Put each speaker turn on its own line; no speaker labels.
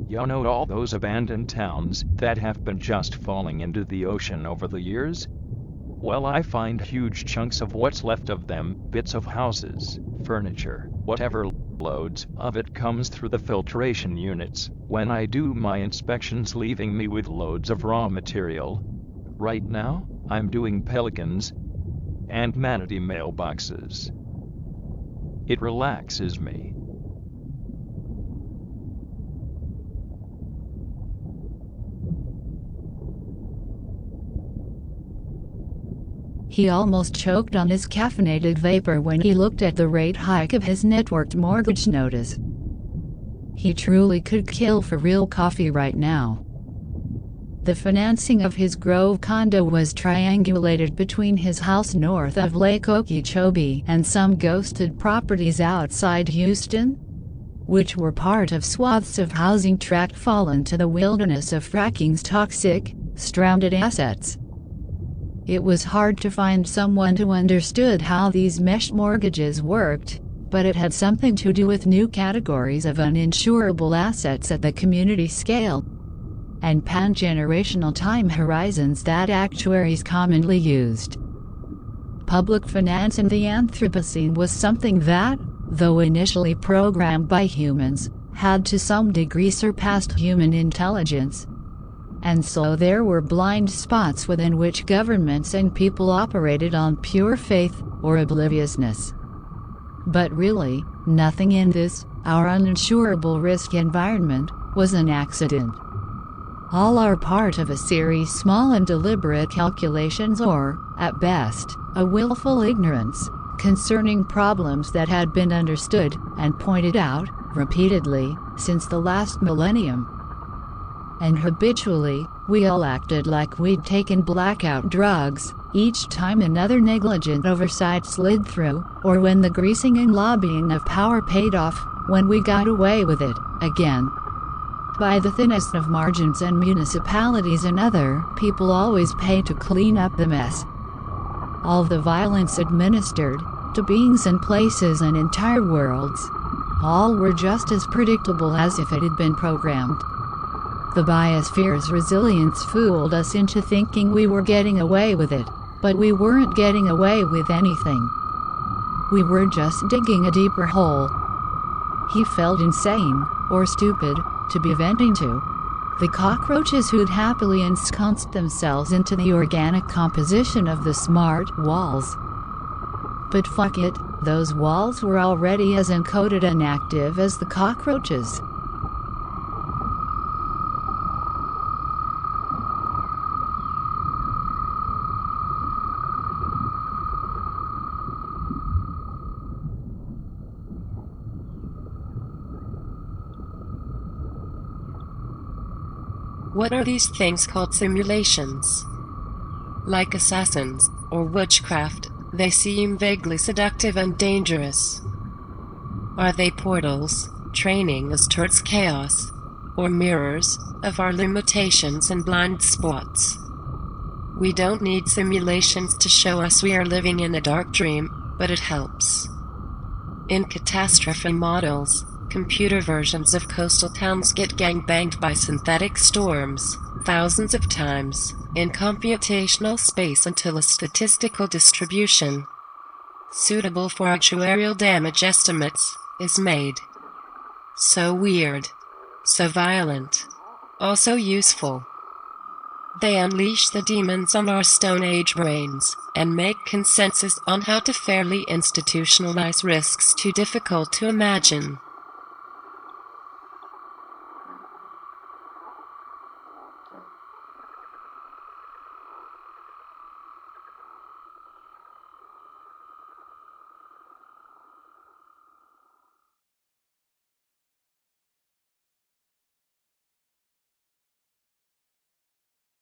You know all those abandoned towns that have been just falling into the ocean over the years? Well, I find huge chunks of what's left of them, bits of houses, furniture, whatever, loads of it comes through the filtration units when I do my inspections, leaving me with loads of raw material. Right now, I'm doing pelicans and manatee mailboxes. It relaxes me.
He almost choked on his caffeinated vapor when he looked at the rate hike of his networked mortgage notice. He truly could kill for real coffee right now. The financing of his Grove condo was triangulated between his house north of Lake Okeechobee and some ghosted properties outside Houston, which were part of swaths of housing tract fallen to the wilderness of fracking's toxic, stranded assets. It was hard to find someone who understood how these mesh mortgages worked, but it had something to do with new categories of uninsurable assets at the community scale and pan-generational time horizons that actuaries commonly used. Public finance in the Anthropocene was something that, though initially programmed by humans, had to some degree surpassed human intelligence. And so there were blind spots within which governments and people operated on pure faith or obliviousness. But really, nothing in this, our uninsurable risk environment, was an accident. All are part of a series of small and deliberate calculations or, at best, a willful ignorance concerning problems that had been understood and pointed out repeatedly since the last millennium. And habitually, we all acted like we'd taken blackout drugs each time another negligent oversight slid through, or when the greasing and lobbying of power paid off, when we got away with it again. By the thinnest of margins, and municipalities and other people always pay to clean up the mess. All the violence administered to beings and places and entire worlds, all were just as predictable as if it had been programmed. The biosphere's resilience fooled us into thinking we were getting away with it, but we weren't getting away with anything. We were just digging a deeper hole. He felt insane, or stupid, to be venting to the cockroaches who'd happily ensconced themselves into the organic composition of the smart walls. But fuck it, those walls were already as encoded and active as the cockroaches.
What are these things called? Simulations? Like assassins, or witchcraft, they seem vaguely seductive and dangerous. Are they portals, training us towards chaos, or mirrors of our limitations and blind spots? We don't need simulations to show us we are living in a dark dream, but it helps. In catastrophe models, computer versions of coastal towns get gangbanged by synthetic storms thousands of times in computational space until a statistical distribution suitable for actuarial damage estimates is made. So weird, so violent, also useful. They unleash the demons on our Stone Age brains and make consensus on how to fairly institutionalize risks too difficult to imagine.